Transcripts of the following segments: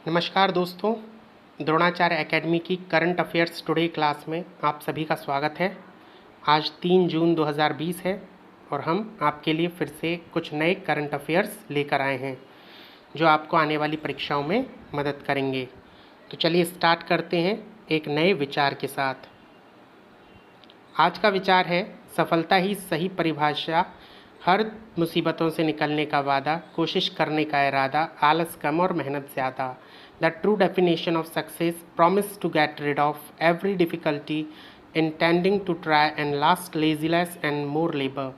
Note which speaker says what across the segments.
Speaker 1: नमस्कार दोस्तों, द्रोणाचार्य एकेडमी की करंट अफेयर्स टुडे क्लास में आप सभी का स्वागत है। आज 3 जून 2020 है और हम आपके लिए फिर से कुछ नए करंट अफेयर्स लेकर आए हैं जो आपको आने वाली परीक्षाओं में मदद करेंगे। तो चलिए स्टार्ट करते हैं एक नए विचार के साथ। आज का विचार है, सफलता ही सही परिभाषा, हर मुसीबतों से निकलने का वादा, कोशिश करने का इरादा, आलस कम और मेहनत ज़्यादा। The true definition of success, promise to get rid of every difficulty, intending to try and last laziness and more labour.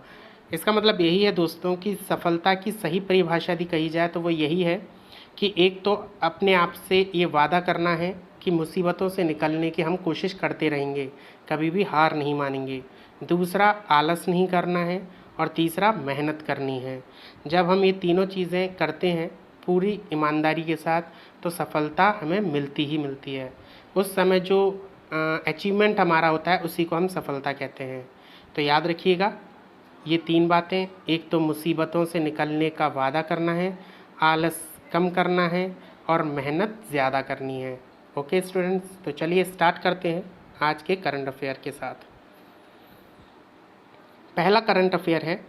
Speaker 1: इसका मतलब यही है दोस्तों कि सफलता की सही परिभाषा यदि कही जाए तो वो यही है कि एक तो अपने आप से ये वादा करना है कि मुसीबतों से निकलने की हम कोशिश करते रहेंगे, कभी भी हार नहीं मानेंगे। दूसरा, आलस नहीं करना है और तीसरा, मेहनत करनी है। जब हम ये तीनों चीज़ें करते हैं पूरी ईमानदारी के साथ तो सफलता हमें मिलती ही मिलती है। उस समय जो अचीवमेंट हमारा होता है उसी को हम सफलता कहते हैं। तो याद रखिएगा ये 3 बातें, एक तो मुसीबतों से निकलने का वादा करना है, आलस कम करना है और मेहनत ज़्यादा करनी है। ओके स्टूडेंट्स, तो चलिए स्टार्ट करते हैं आज के करंट अफेयर के साथ। पहला करंट अफेयर है,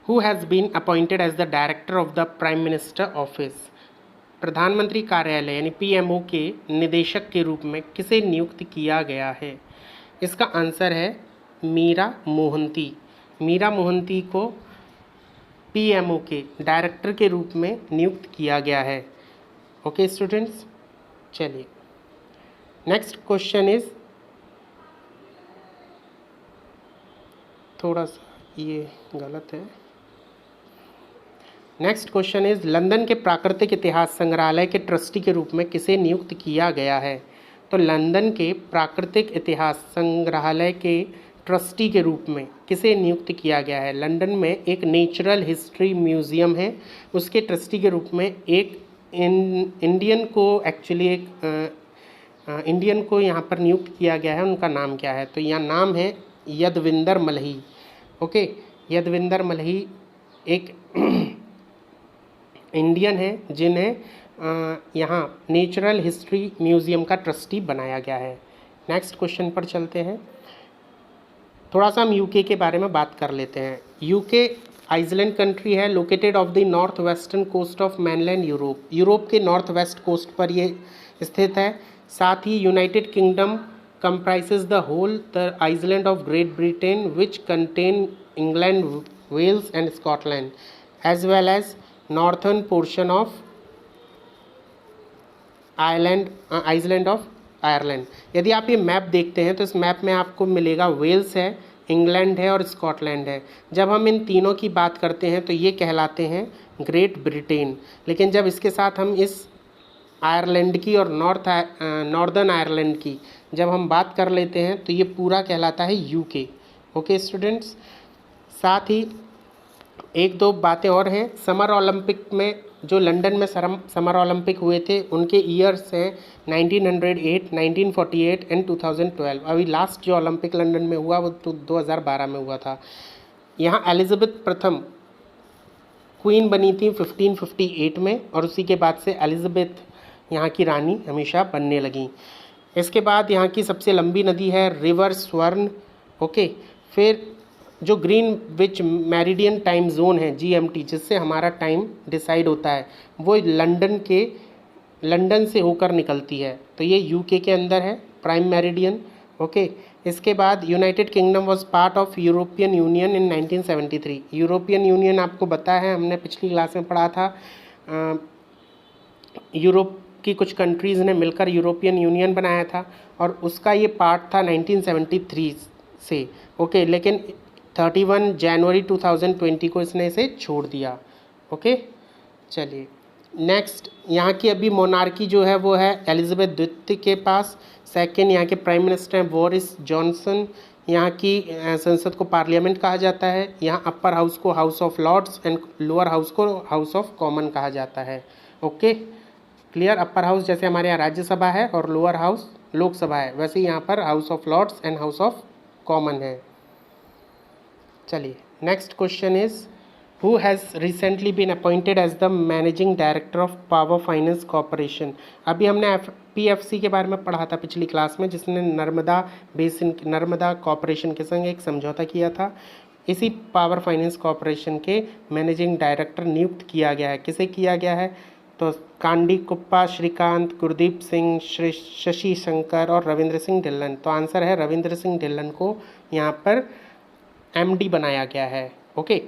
Speaker 1: who has been appointed as the director of the prime minister office. प्रधानमंत्री कार्यालय यानी पीएमओ के निदेशक के रूप में किसे नियुक्त किया गया है? इसका आंसर है मीरा मोहंती। मीरा मोहंती को पीएमओ के डायरेक्टर के रूप में नियुक्त किया गया है। ओके स्टूडेंट्स, चलिए नेक्स्ट क्वेश्चन इज, थोड़ा सा ये गलत है। नेक्स्ट क्वेश्चन इज, लंदन के प्राकृतिक इतिहास संग्रहालय के ट्रस्टी के रूप में किसे नियुक्त किया गया है? तो लंदन के प्राकृतिक इतिहास संग्रहालय के ट्रस्टी के रूप में किसे नियुक्त किया गया है? लंदन में एक नेचुरल हिस्ट्री म्यूज़ियम है, उसके ट्रस्टी के रूप में एक इंडियन को यहाँ पर नियुक्त किया गया है। उनका नाम क्या है? तो यहाँ नाम है यदविंदर मल्ही। ओके, यदविंदर मल्ही एक इंडियन है जिन्हें यहाँ नेचुरल हिस्ट्री म्यूज़ियम का ट्रस्टी बनाया गया है। नेक्स्ट क्वेश्चन पर चलते हैं। थोड़ा सा हम यूके के बारे में बात कर लेते हैं। यूके आइसलैंड कंट्री है, located off the north western coast of mainland Europe. Europe के नॉर्थ वेस्ट कोस्ट पर ये स्थित है। साथ ही United Kingdom comprises the whole the island of Great Britain, which contain England, Wales and Scotland, as well as northern portion of Island of Ireland। यदि आप ये मैप देखते हैं तो इस मैप में आपको मिलेगा वेल्स है, इंग्लैंड है और स्कॉटलैंड है। जब हम इन तीनों की बात करते हैं तो ये कहलाते हैं ग्रेट ब्रिटेन, लेकिन जब इसके साथ हम इस आयरलैंड की और नॉर्दर्न आयरलैंड की जब हम बात कर लेते हैं तो ये पूरा कहलाता है यूके। ओके स्टूडेंट्स, साथ ही एक दो बातें और हैं। समर ओलंपिक में जो लंदन में समर ओलंपिक हुए थे उनके ईयर्स हैं 1908, 1948 एंड 2012। अभी लास्ट जो ओलंपिक लंदन में हुआ वो 2012 में हुआ था। यहाँ एलिज़ाबेथ प्रथम क्वीन बनी थी 1558 में और उसी के बाद से एलिज़ाबेथ यहाँ की रानी हमेशा बनने लगी। इसके बाद यहाँ की सबसे लंबी नदी है रिवर स्वर्ण। ओके, फिर जो ग्रीनविच मेरिडियन टाइम जोन है जीएमटी, जिससे हमारा टाइम डिसाइड होता है, वो लंदन से होकर निकलती है। तो ये यूके के अंदर है प्राइम मेरिडियन। ओके, इसके बाद United kingdom was part of European union in 1973। European union आपको पता है, हमने पिछली क्लास में पढ़ा था। यूरोप की कुछ कंट्रीज़ ने मिलकर यूरोपियन यूनियन बनाया था और उसका ये पार्ट था 1973 से। ओके, लेकिन 31 जनवरी 2020 को इसने इसे छोड़ दिया। ओके, चलिए नेक्स्ट, यहाँ की अभी मोनार्की जो है वो है एलिज़ाबेथ द्वितीय के पास। सेकेंड यहाँ के प्राइम मिनिस्टर हैं बोरिस जॉनसन। यहाँ की संसद को पार्लियामेंट कहा जाता है। यहाँ अपर हाउस को house of lords and lower house को हाउस ऑफ कॉमन कहा जाता है। Okay, clear. अपर हाउस जैसे हमारे यहाँ राज्यसभा है और लोअर हाउस लोकसभा है, वैसे यहाँ पर house of lords and house of common है। चलिए next question is, who has recently been appointed as the managing director of power finance corporation. अभी हमने PFC के बारे में पढ़ा था पिछली क्लास में, जिसने नर्मदा कॉरपोरेशन के संग एक समझौता किया था। इसी पावर फाइनेंस कॉरपोरेशन के मैनेजिंग डायरेक्टर नियुक्त किया गया है। किसे किया गया है? तो कांडी कुप्पा श्रीकांत, गुरदीप सिंह, शशि शंकर और रविंद्र सिंह ढिल्लन। तो आंसर है रविंद्र सिंह ढिल्लन को यहाँ पर MD बनाया गया है। ओके,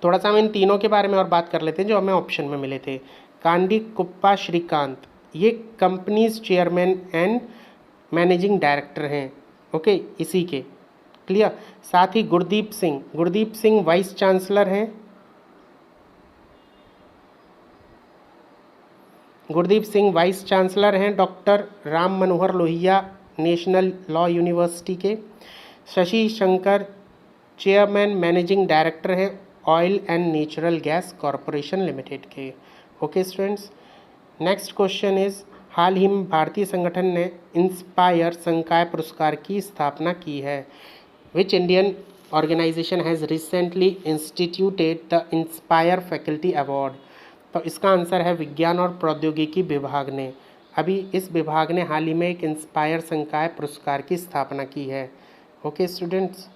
Speaker 1: थोड़ा सा हम इन तीनों के बारे में और बात कर लेते हैं जो हमें ऑप्शन में मिले थे। कांडी कुप्पा श्रीकांत ये companies chairman and managing director हैं। ओके, इसी के क्लियर। साथ ही गुरदीप सिंह वाइस चांसलर हैं। गुरदीप सिंह वाइस चांसलर हैं doctor Ram Manohar Lohia national law university के। Shashi Shankar chairman managing director हैं oil and natural gas corporation limited के। Okay students, next question is, हाल ही में भारतीय संगठन ने इंस्पायर संकाय पुरस्कार की स्थापना की है। Which Indian organisation has recently instituted the inspire faculty award. तो इसका आंसर है विज्ञान और प्रौद्योगिकी विभाग ने। अभी इस विभाग ने हाल ही में एक इंस्पायर संकाय पुरस्कार की स्थापना की है। ओके स्टूडेंट्स,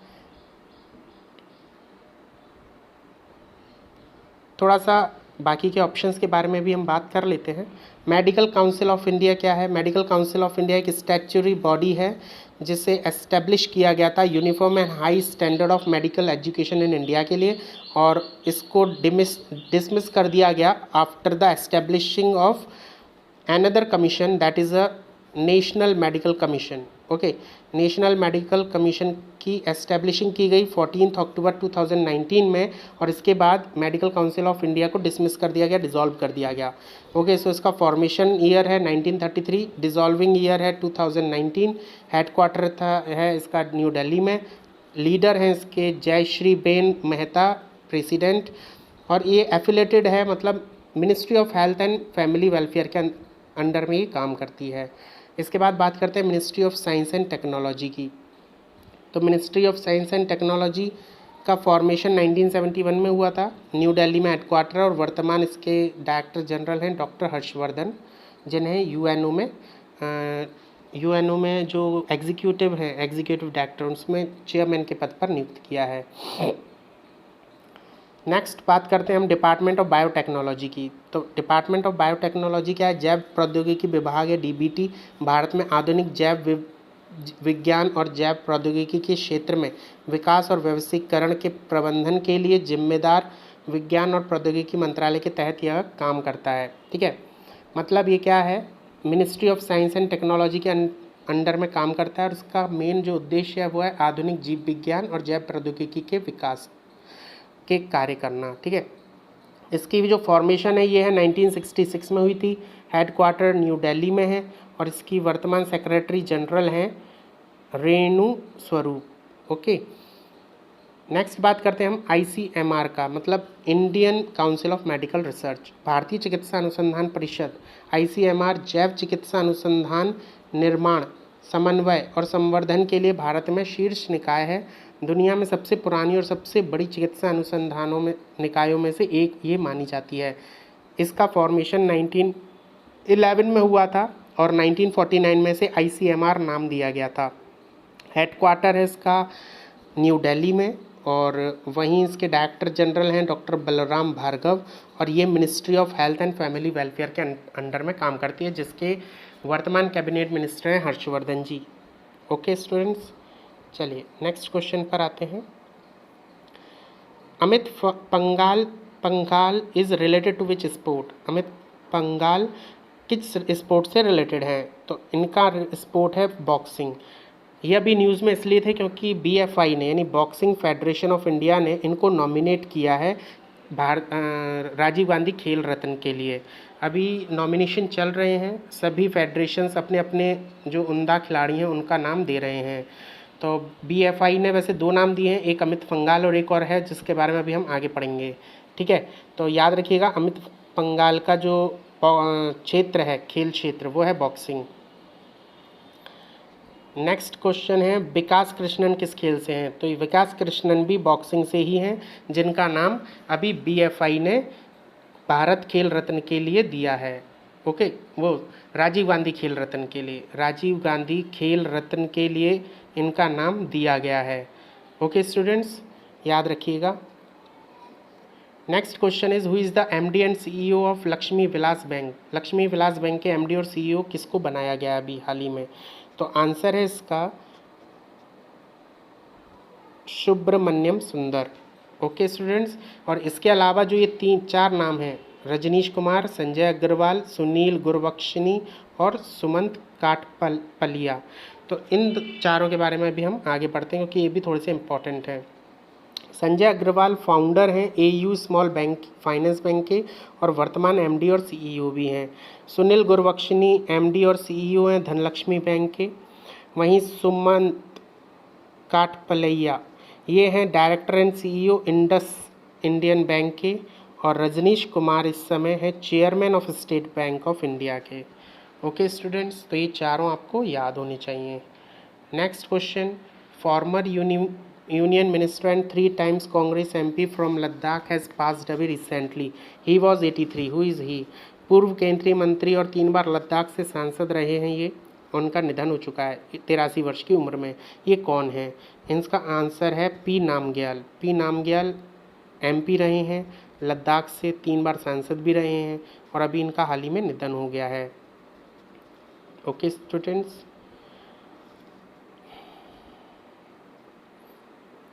Speaker 1: थोड़ा सा बाकी के ऑप्शंस के बारे में भी हम बात कर लेते हैं। मेडिकल काउंसिल ऑफ इंडिया क्या है? मेडिकल काउंसिल ऑफ इंडिया एक स्टैट्यूटरी बॉडी है जिसे एस्टेब्लिश किया गया था uniform and high standard of medical education in India के लिए, और इसको डिसमिस कर दिया गया after the establishing of another commission that is a national medical commission. Okay, national medical commission की एस्टेब्लिशिंग की गई 14 अक्टूबर 2019 में, और इसके बाद मेडिकल काउंसिल ऑफ इंडिया को डिसमिस कर दिया गया, डिसॉल्व कर दिया गया। ओके, सो इसका फॉर्मेशन ईयर है 1933, डिसॉल्विंग ईयर है 2019, हेडक्वार्टर है इसका न्यू दिल्ली में। लीडर हैं इसके जयश्री बेन मेहता प्रेसिडेंट, और ये एफिलेटेड है, मतलब ministry of health and family welfare के अंडर में ये काम करती है। इसके बाद बात करते हैं ministry of science and technology की। तो ministry of science and technology का फॉर्मेशन 1971 में हुआ था, न्यू दिल्ली में हेडक्वार्टर, और वर्तमान इसके डायरेक्टर जनरल हैं डॉक्टर हर्षवर्धन, जिन्हें यूएनओ में जो एग्जीक्यूटिव हैं, एग्जीक्यूटिव डायरेक्टर, उसमें चेयरमैन के पद पर नियुक्त किया है। नेक्स्ट बात करते हैं हम डिपार्टमेंट ऑफ बायोटेक्नोलॉजी की। तो डिपार्टमेंट ऑफ बायोटेक्नोलॉजी क्या है? जैव प्रौद्योगिकी विभाग है, DBT। भारत में आधुनिक जैव विज्ञान और जैव प्रौद्योगिकी के क्षेत्र में विकास और व्यवसायीकरण के प्रबंधन के लिए जिम्मेदार विज्ञान और प्रौद्योगिकी मंत्रालय के तहत यह काम करता है। ठीक है, मतलब ये क्या है, ministry of science and technology के अंडर में काम करता है, और इसका मेन जो उद्देश्य है वो है आधुनिक जीव विज्ञान और जैव प्रौद्योगिकी के विकास के कार्य करना। ठीक है, इसकी भी जो फॉर्मेशन है ये है 1966 में हुई थी, हेडक्वार्टर न्यू दिल्ली में है, और इसकी वर्तमान सेक्रेटरी जनरल हैं रेणु स्वरूप। ओके, नेक्स्ट बात करते हैं हम ICMR का, मतलब Indian council of medical research. भारतीय चिकित्सा अनुसंधान परिषद ICMR जैव चिकित्सा अनुसंधान, निर्माण, समन्वय और संवर्धन के लिए भारत में शीर्ष निकाय है। दुनिया में सबसे पुरानी और सबसे बड़ी चिकित्सा निकायों में से एक ये मानी जाती है। इसका फॉर्मेशन 1911 में हुआ था, और 1949 में से ICMR नाम दिया गया था। हेडक्वार्टर है इसका न्यू दिल्ली में, और वहीं इसके डायरेक्टर जनरल हैं डॉक्टर बलराम भार्गव, और ये ministry of health and family welfare के अंडर में काम करती है, जिसके वर्तमान कैबिनेट मिनिस्टर हैं हर्षवर्धन जी। ओके स्टूडेंट्स, चलिए नेक्स्ट क्वेश्चन पर आते हैं। Amit Panghal is related to which sport. Amit Panghal किस स्पोर्ट से रिलेटेड हैं? तो इनका स्पोर्ट है बॉक्सिंग। यह भी न्यूज़ में इसलिए थे क्योंकि BFI ने, यानी बॉक्सिंग फेडरेशन ऑफ इंडिया ने इनको नॉमिनेट किया है राजीव गांधी खेल रत्न के लिए। अभी नॉमिनेशन चल रहे हैं, सभी फेडरेशंस अपने अपने जो उम्दा खिलाड़ी हैं उनका नाम दे रहे हैं। तो BFI ने वैसे 2 नाम दिए हैं, एक अमित पंघाल और एक और है जिसके बारे में अभी हम आगे पढ़ेंगे। ठीक है, तो याद रखिएगा अमित पंघाल का जो क्षेत्र है, खेल क्षेत्र, वो है बॉक्सिंग। नेक्स्ट क्वेश्चन है विकास कृष्णन किस खेल से हैं? तो ये विकास कृष्णन भी बॉक्सिंग से ही हैं, जिनका नाम अभी BFI ने भारत खेल रत्न के लिए दिया है। ओके, वो राजीव गांधी खेल रत्न के लिए, राजीव गांधी खेल रत्न के लिए इनका नाम दिया गया है। ओके स्टूडेंट्स, याद रखिएगा। Next question is who is the MD and CEO of Lakshmi Vilas bank? Lakshmi Vilas bank के MD और CEO किसको बनाया गया अभी हाल ही में? तो आंसर है इसका सुब्रमण्यम सुंदर। ओके स्टूडेंट्स, और इसके अलावा जो ये 3-4 नाम हैं, रजनीश कुमार, संजय अग्रवाल, सुनील गुरबख्शनी और सुमंत काटपलिया, तो इन चारों के बारे में भी हम आगे पढ़ते हैं क्योंकि ये भी थोड़े से इम्पोर्टेंट हैं। संजय अग्रवाल फाउंडर हैं AU small bank finance bank के और वर्तमान MD और CEO भी हैं। सुनील गुरबख्शनी MD और CEO हैं धनलक्ष्मी बैंक के। वहीं सुमंत काटपलैया ये हैं director and CEO Indus Indian bank के। और रजनीश कुमार इस समय है chairman of State Bank of India के। ओके स्टूडेंट्स, तो ये चारों आपको याद होनी चाहिए। Next question, former union minister and 3 times Congress MP from Ladakh has passed away recently, he was 83, who is he? पूर्व केंद्रीय मंत्री और 3 बार लद्दाख से सांसद रहे हैं ये, उनका निधन हो चुका है 83 वर्ष की उम्र में। ये कौन है? इसका आंसर है P Namgyal. P Namgyal MP रहे हैं, लद्दाख से 3 बार सांसद भी रहे हैं और अभी इनका हाल ही में निधन हो गया है। ओके स्टूडेंट्स,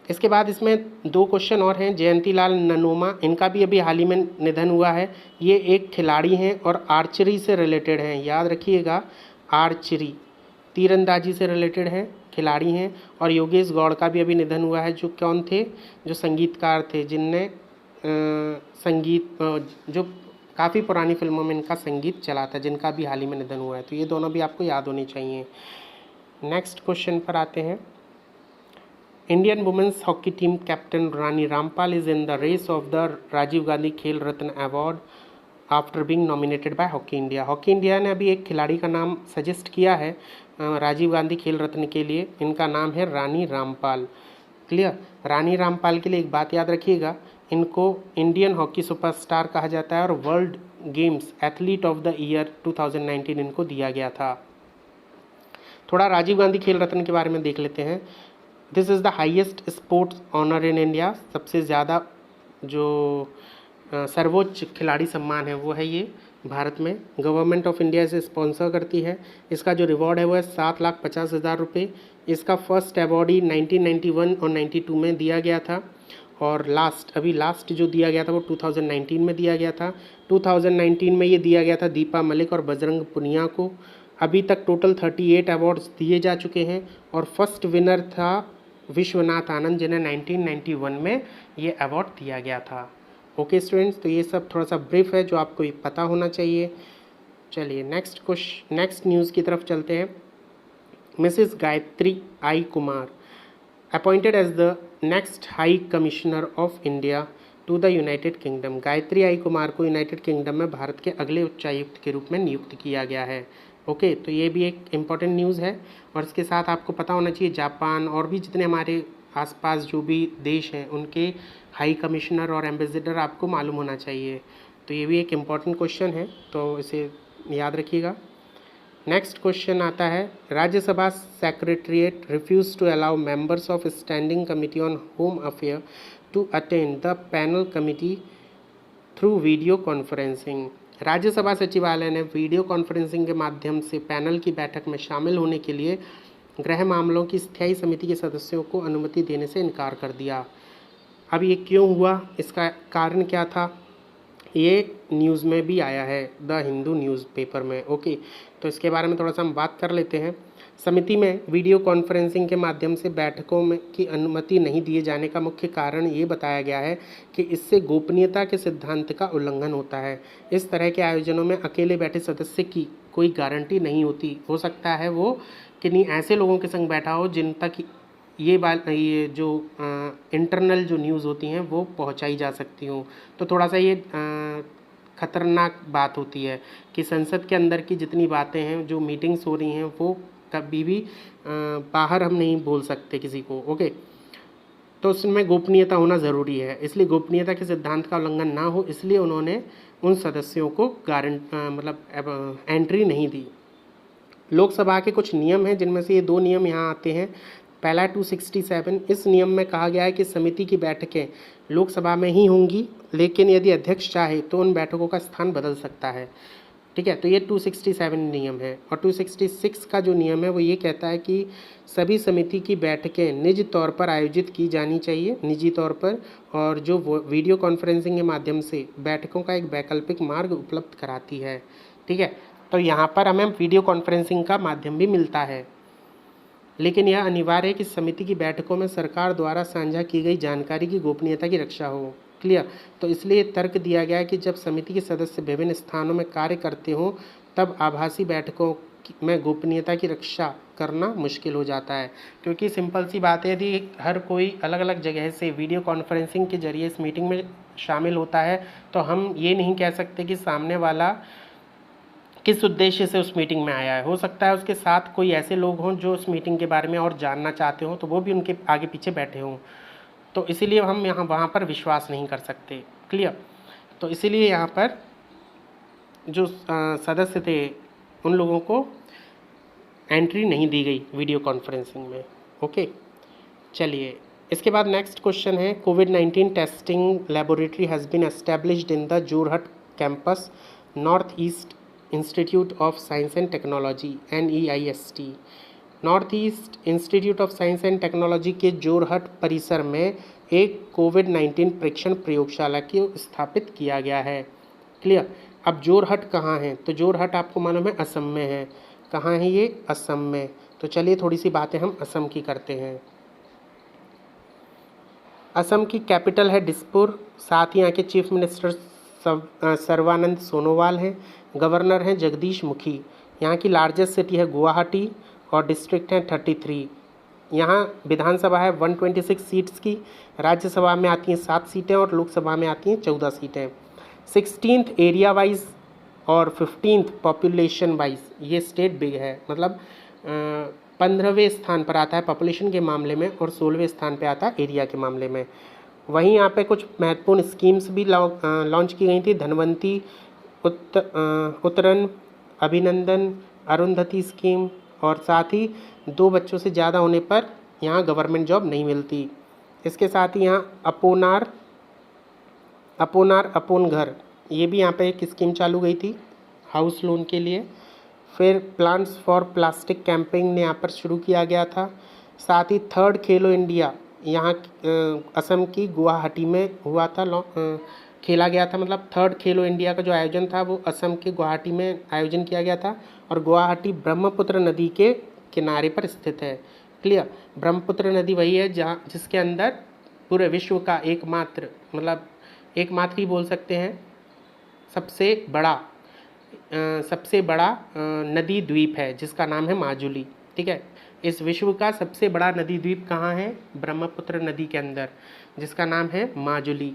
Speaker 1: इसके बाद इसमें 2 क्वेश्चन और हैं। जयंतीलाल ननोमा, इनका भी अभी हाल ही में निधन हुआ है। ये एक खिलाड़ी हैं और आर्चरी से रिलेटेड हैं, याद रखिएगा, आर्चरी तीरंदाजी से रिलेटेड हैं, खिलाड़ी हैं। और योगेश गौड़ का भी अभी निधन हुआ है, जो कौन थे? जो संगीतकार थे, जिनने संगीत जो काफ़ी पुरानी फिल्मों में इनका संगीत चला था, जिनका भी हाल ही में निधन हुआ है। तो ये दोनों भी आपको याद होनी चाहिए। नेक्स्ट क्वेश्चन पर आते हैं। Indian women's hockey team captain Rani Rampal is in the race of the Rajiv Gandhi Khel Ratna award after being nominated by hockey India. Hockey India ने अभी एक खिलाड़ी का नाम सजेस्ट किया है राजीव गांधी खेल रत्न के लिए। इनका नाम है रानी रामपाल। क्लियर? रानी रामपाल के लिए एक बात याद रखिएगा, इनको इंडियन हॉकी सुपरस्टार कहा जाता है और world games athlete of the year 2019 इनको दिया गया था। थोड़ा राजीव गांधी खेल रत्न के बारे में देख लेते हैं। This is the highest sports honour in India. सबसे ज़्यादा जो सर्वोच्च खिलाड़ी सम्मान है वो है ये भारत में। गवर्नमेंट ऑफ इंडिया इसे स्पॉन्सर करती है। इसका जो रिवॉर्ड है वो है 7,50,000 रुपये। इसका फर्स्ट अवार्ड ही 1991 और 92 में दिया गया था और अभी लास्ट जो दिया गया था वो 2019 में दिया गया था। 2019 में ये दिया गया था दीपा मलिक और बजरंग पुनिया को। अभी तक टोटल 38 अवार्ड्स दिए जा चुके हैं और फर्स्ट विनर था विश्वनाथ आनंद, जिन्हें 1991 में ये अवार्ड दिया गया था। ओके स्टूडेंट्स, तो ये सब थोड़ा सा ब्रीफ है जो आपको पता होना चाहिए। चलिए नेक्स्ट न्यूज़ की तरफ चलते हैं। Mrs Gayatri I Kumar appointed as the next high commissioner of India to the United Kingdom. Gayatri I Kumar को यूनाइटेड किंगडम में भारत के अगले उच्चायुक्त के रूप में नियुक्त किया गया है। ओके, तो ये भी एक इम्पॉर्टेंट न्यूज़ है। और इसके साथ आपको पता होना चाहिए जापान और भी जितने हमारे आसपास जो भी देश हैं उनके हाई कमिश्नर और एम्बेसडर आपको मालूम होना चाहिए। तो ये भी एक इम्पॉर्टेंट क्वेश्चन है, तो इसे याद रखिएगा। नेक्स्ट क्वेश्चन आता है, Rajya Sabha secretariat refuse to allow members of standing committee on home affair to attend the panel committee through video conferencing. Rajya Sabha सचिवालय ने वीडियो कॉन्फ्रेंसिंग के माध्यम से पैनल की बैठक में शामिल होने के लिए गृह मामलों की स्थायी समिति के सदस्यों को अनुमति देने से इनकार कर दिया। अब ये क्यों हुआ, इसका कारण क्या था, ये न्यूज़ में भी आया है, द हिंदू न्यूज़पेपर में। ओके, तो इसके बारे में थोड़ा सा हम बात कर लेते हैं। समिति में वीडियो कॉन्फ्रेंसिंग के माध्यम से बैठकों में की अनुमति नहीं दिए जाने का मुख्य कारण ये बताया गया है कि इससे गोपनीयता के सिद्धांत का उल्लंघन होता है। इस तरह के आयोजनों में अकेले बैठे सदस्य की कोई गारंटी नहीं होती। हो सकता है वो किन्हीं ऐसे लोगों के संग बैठा हो जिन तक ये जो इंटरनल जो न्यूज़ होती हैं वो पहुंचाई जा सकती हों। तो थोड़ा सा ये खतरनाक बात होती है कि संसद के अंदर की जितनी बातें हैं, जो मीटिंग्स हो रही हैं, वो कभी भी बाहर हम नहीं बोल सकते किसी को। ओके, तो उसमें गोपनीयता होना ज़रूरी है, इसलिए गोपनीयता के सिद्धांत का उल्लंघन ना हो इसलिए उन्होंने उन सदस्यों को एंट्री नहीं दी। लोकसभा के कुछ नियम हैं जिनमें से ये 2 नियम यहाँ आते हैं। पहला 267, इस नियम में कहा गया है कि समिति की बैठकें लोकसभा में ही होंगी, लेकिन यदि अध्यक्ष चाहे तो उन बैठकों का स्थान बदल सकता है। ठीक है, तो ये 267 नियम है। और 266 का जो नियम है वो ये कहता है कि सभी समिति की बैठकें निजी तौर पर आयोजित की जानी चाहिए, निजी तौर पर, और जो वीडियो कॉन्फ्रेंसिंग के माध्यम से बैठकों का एक वैकल्पिक मार्ग उपलब्ध कराती है। ठीक है, तो यहाँ पर हमें वीडियो कॉन्फ्रेंसिंग का माध्यम भी मिलता है, लेकिन यह अनिवार्य है कि समिति की बैठकों में सरकार द्वारा साझा की गई जानकारी की गोपनीयता की रक्षा हो। क्लियर, तो इसलिए तर्क दिया गया है कि जब समिति के सदस्य विभिन्न स्थानों में कार्य करते हों तब आभासी बैठकों में गोपनीयता की रक्षा करना मुश्किल हो जाता है, क्योंकि सिंपल सी बात है, यदि हर कोई अलग अलग जगह से वीडियो कॉन्फ्रेंसिंग के जरिए इस मीटिंग में शामिल होता है तो हम ये नहीं कह सकते कि सामने वाला किस उद्देश्य से उस मीटिंग में आया है। हो सकता है उसके साथ कोई ऐसे लोग हों जो उस मीटिंग के बारे में और जानना चाहते हों, तो वो भी उनके आगे पीछे बैठे हों, तो इसीलिए हम वहाँ पर विश्वास नहीं कर सकते। क्लियर, तो इसीलिए यहाँ पर जो सदस्य थे उन लोगों को एंट्री नहीं दी गई वीडियो कॉन्फ्रेंसिंग में। ओके, चलिए इसके बाद नेक्स्ट क्वेश्चन है, कोविड-19 testing laboratory has been established in the Jorhat campus, north east institute of science and technology NEIST। North east institute of science and technology के जोरहट परिसर में एक कोविड-19 परीक्षण प्रयोगशाला को स्थापित किया गया है। क्लियर, अब जोरहट कहाँ है, तो जोरहट आपको मालूम है असम में है। कहाँ है ये, असम में। तो चलिए थोड़ी सी बातें हम असम की करते हैं। असम की कैपिटल है दिसपुर, साथ ही यहाँ के चीफ मिनिस्टर सर्बानंद सोनोवाल हैं, गवर्नर हैं जगदीश मुखी। यहाँ की लार्जेस्ट सिटी है गुवाहाटी और डिस्ट्रिक्ट हैं 33। यहाँ विधानसभा है 126 सीट्स की, राज्यसभा में आती हैं 7 सीटें और लोकसभा में आती हैं 14 सीटें। 16th एरिया वाइज और 15th पॉपुलेशन वाइज ये स्टेट बिग है, मतलब 15वें स्थान पर आता है पॉपुलेशन के मामले में और 16वें स्थान पर आता है एरिया के मामले में। वहीं यहाँ पे कुछ महत्वपूर्ण स्कीम्स भी लॉन्च की गई थी, धनवंती, उत्तरन, अभिनंदन, अरुंधति स्कीम, और साथ ही 2 बच्चों से ज़्यादा होने पर यहाँ गवर्नमेंट जॉब नहीं मिलती। इसके साथ ही यहाँ अपोन घर, ये भी यहाँ पे एक स्कीम चालू गई थी हाउस लोन के लिए। फिर प्लांट्स फॉर प्लास्टिक कैंपेनिंग ने यहाँ पर शुरू किया गया था। साथ ही 3rd खेलो इंडिया यहाँ असम की गुवाहाटी में हुआ था, खेला गया था, मतलब 3rd खेलो इंडिया का जो आयोजन था वो असम के गुवाहाटी में आयोजन किया गया था। और गुवाहाटी ब्रह्मपुत्र नदी के किनारे पर स्थित है। क्लियर, ब्रह्मपुत्र नदी वही है जहाँ जिसके अंदर पूरे विश्व का एकमात्र, मतलब एकमात्र ही बोल सकते हैं, सबसे बड़ा नदी द्वीप है जिसका नाम है माजुली। ठीक है, इस विश्व का सबसे बड़ा नदी द्वीप कहाँ है, ब्रह्मपुत्र नदी के अंदर, जिसका नाम है माजुली।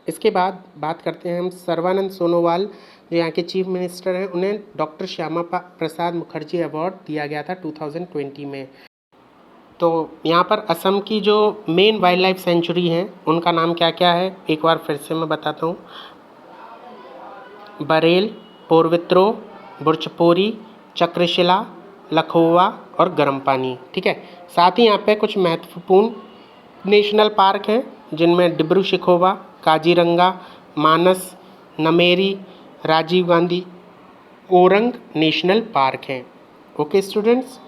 Speaker 1: इसके बाद बात करते हैं हम सर्बानंद सोनोवाल, जो यहाँ के चीफ मिनिस्टर हैं, उन्हें डॉक्टर श्यामा प्रसाद मुखर्जी अवार्ड दिया गया था 2020 में। तो यहाँ पर असम की जो मेन वाइल्ड लाइफ सेंचुरी हैं उनका नाम क्या क्या है, एक बार फिर से मैं बताता हूँ। बरेल, पोरवित्रो, बुर्चपोरी, चक्रशिला, लखोवा और गर्म पानी। ठीक है, साथ ही यहाँ पे कुछ महत्वपूर्ण नेशनल पार्क हैं जिनमें डिब्रू शिखोवा, काजीरंगा, मानस, नमेरी, राजीव गांधी ओरंग नेशनल पार्क हैं। ओके स्टूडेंट्स,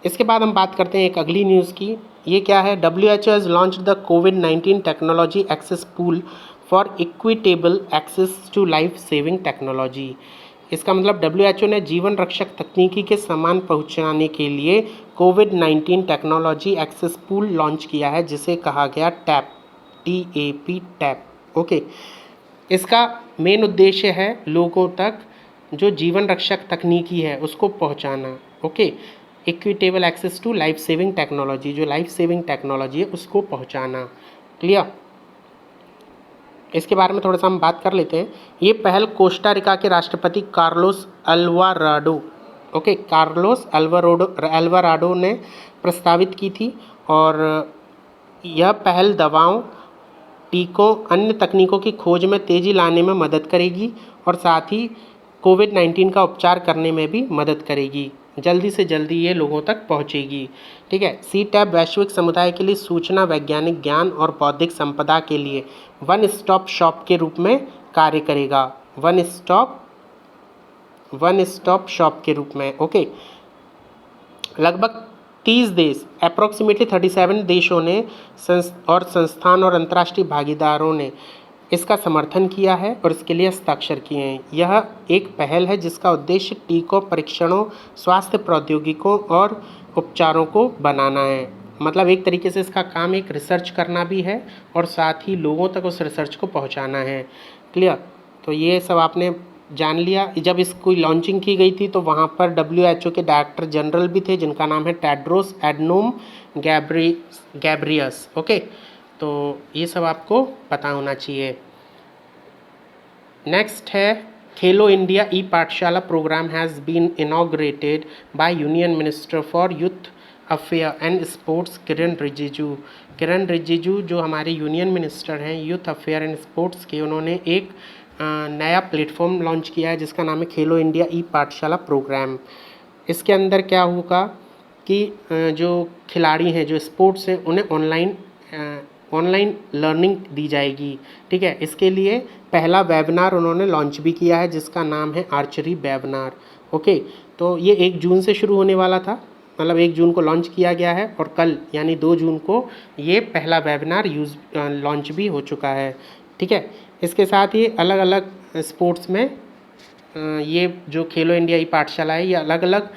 Speaker 1: इसके बाद हम बात करते हैं एक अगली न्यूज़ की। ये क्या है, WHO हैज़ लॉन्च्ड द कोविड-19 technology access pool for equitable access to life saving technology. इसका मतलब WHO ने जीवन रक्षक तकनीकी के समान पहुंचाने के लिए कोविड-19 टेक्नोलॉजी एक्सेस पूल लॉन्च किया है, जिसे कहा गया TAP टैप। ओके, इसका मेन उद्देश्य है लोगों तक जो जीवन रक्षक तकनीकी है उसको पहुंचाना। Okay, equitable access to life saving technology, जो लाइफ सेविंग टेक्नोलॉजी है उसको पहुंचाना। क्लियर, इसके बारे में थोड़ा सा हम बात कर लेते हैं। ये पहल कोस्टा रिका के राष्ट्रपति कार्लोस अल्वाराडो अल्वाराडो ने प्रस्तावित की थी और यह पहल दवाओं, टीकों, अन्य तकनीकों की खोज में तेज़ी लाने में मदद करेगी और साथ ही कोविड-19 का उपचार करने में भी मदद करेगी। जल्दी से जल्दी ये लोगों तक पहुंचेगी। ठीक है। सी-टैब वैश्विक समुदाय के लिए सूचना, वैज्ञानिक ज्ञान और बौद्धिक संपदा के लिए वन स्टॉप शॉप के रूप में कार्य करेगा। वन स्टॉप शॉप के रूप में। ओके। लगभग 30 देश, अप्रॉक्सीमेटली 37 देशों ने और संस्थान और अंतर्राष्ट्रीय भागीदारों ने इसका समर्थन किया है और इसके लिए हस्ताक्षर किए हैं। यह एक पहल है जिसका उद्देश्य टीकों, परीक्षणों, स्वास्थ्य प्रौद्योगिकों और उपचारों को बनाना है। मतलब एक तरीके से इसका काम एक रिसर्च करना भी है और साथ ही लोगों तक उस रिसर्च को पहुंचाना है। क्लियर? तो ये सब आपने जान लिया। जब इसकी लॉन्चिंग की गई थी तो वहाँ पर WHO के डायरेक्टर जनरल भी थे जिनका नाम है टेड्रोस एडनोम गैब्रियस। ओके, तो ये सब आपको पता होना चाहिए। नेक्स्ट है खेलो India e Pathshala programme has been inaugurated by union minister for youth affair and sports Kiren Rijiju जो हमारे यूनियन मिनिस्टर हैं यूथ अफेयर एंड स्पोर्ट्स के, उन्होंने एक नया प्लेटफॉर्म लॉन्च किया है जिसका नाम है खेलो इंडिया ई पाठशाला प्रोग्राम। इसके अंदर क्या होगा कि जो खिलाड़ी हैं, जो स्पोर्ट्स हैं, उन्हें ऑनलाइन लर्निंग दी जाएगी। ठीक है। इसके लिए पहला वेबिनार उन्होंने लॉन्च भी किया है जिसका नाम है आर्चरी वेबिनार। ओके, तो ये 1 जून से शुरू होने वाला था, मतलब 1 जून को लॉन्च किया गया है और कल यानी 2 जून को ये पहला वेबिनार लॉन्च भी हो चुका है। ठीक है। इसके साथ ही अलग अलग स्पोर्ट्स में ये जो खेलो इंडिया ई पाठशाला है ये अलग अलग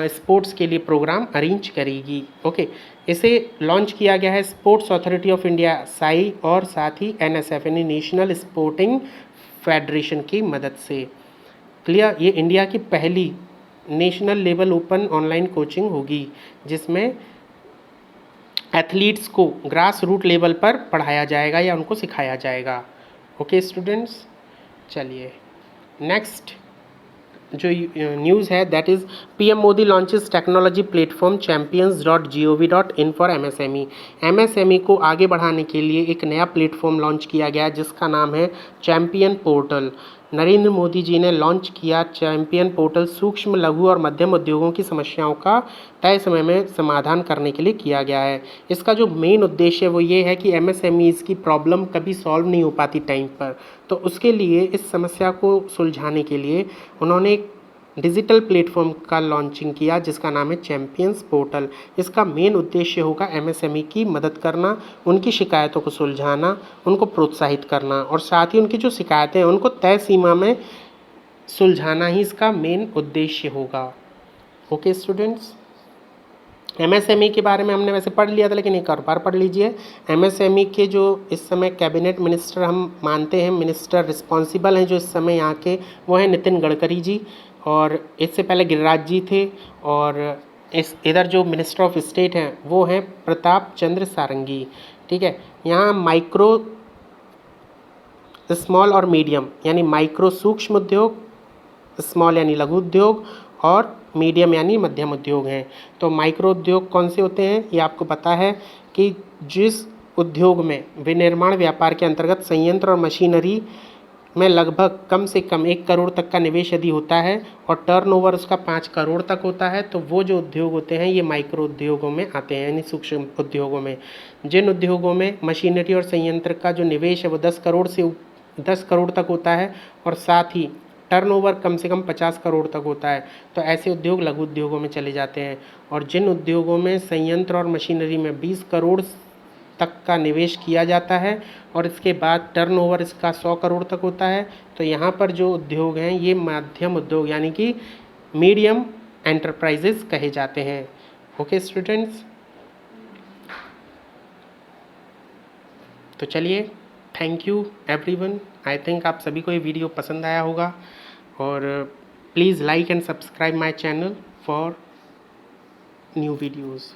Speaker 1: स्पोर्ट्स के लिए प्रोग्राम अरेंज करेगी। ओके, इसे लॉन्च किया गया है sports authority of India Sai और साथ ही NSF यानी नेशनल स्पोर्टिंग फेडरेशन की मदद से। क्लियर? ये इंडिया की पहली national level open online coaching होगी जिसमें एथलीट्स को ग्रास रूट लेवल पर पढ़ाया जाएगा या उनको सिखाया जाएगा। ओके स्टूडेंट्स, चलिए नेक्स्ट जो न्यूज़ है that is PM Modi launches technology platform champions.gov.in for MSME। MSME को आगे बढ़ाने के लिए एक नया प्लेटफॉर्म लॉन्च किया गया जिसका नाम है चैम्पियन पोर्टल। नरेंद्र मोदी जी ने लॉन्च किया चैम्पियन पोर्टल सूक्ष्म, लघु और मध्यम उद्योगों की समस्याओं का तय समय में समाधान करने के लिए किया गया है। इसका जो मेन उद्देश्य है वो ये है कि MSMEs की प्रॉब्लम कभी सॉल्व नहीं हो पाती टाइम पर, तो उसके लिए इस समस्या को सुलझाने के लिए उन्होंने एक डिजिटल प्लेटफॉर्म का लॉन्चिंग किया जिसका नाम है चैम्पियंस पोर्टल। इसका मेन उद्देश्य होगा MSME की मदद करना, उनकी शिकायतों को सुलझाना, उनको प्रोत्साहित करना और साथ ही उनकी जो शिकायतें हैं उनको तय सीमा में सुलझाना ही इसका मेन उद्देश्य होगा। ओके स्टूडेंट्स, MSME के बारे में हमने वैसे पढ़ लिया था लेकिन एक और बार पढ़ लीजिए। MSME के जो इस समय कैबिनेट मिनिस्टर हम मानते हैं, मिनिस्टर रिस्पॉन्सिबल हैं जो इस समय यहाँ के, वो हैं नितिन गडकरी जी और इससे पहले गिरिराज जी थे और इधर जो मिनिस्टर ऑफ स्टेट हैं वो हैं प्रताप चंद्र सारंगी। ठीक है। यहाँ माइक्रो, स्मॉल और मीडियम यानी माइक्रो सूक्ष्म उद्योग, स्मॉल यानी लघु उद्योग और मीडियम यानी मध्यम उद्योग हैं। तो माइक्रो उद्योग कौन से होते हैं ये आपको पता है कि जिस उद्योग में विनिर्माण व्यापार के अंतर्गत संयंत्र और मशीनरी में लगभग कम से कम 1 करोड़ तक का निवेश यदि होता है और टर्नओवर उसका 5 करोड़ तक होता है तो वो जो उद्योग होते हैं ये माइक्रो उद्योगों में आते हैं यानी सूक्ष्म उद्योगों में। जिन उद्योगों में मशीनरी और संयंत्र का जो निवेश है वो 10 करोड़ तक होता है और साथ ही टर्नओवर कम से कम 50 करोड़ तक होता है तो ऐसे उद्योग लघु उद्योगों में चले जाते हैं। और जिन उद्योगों में संयंत्र और मशीनरी में 20 करोड़ तक का निवेश किया जाता है और इसके बाद टर्नओवर इसका 100 करोड़ तक होता है तो यहाँ पर जो उद्योग हैं ये मध्यम उद्योग यानी कि मीडियम एंटरप्राइजेस कहे जाते हैं। ओके स्टूडेंट्स, तो चलिए thank you everyone. I think आप सभी को ये वीडियो पसंद आया होगा और please like and subscribe my channel for new videos.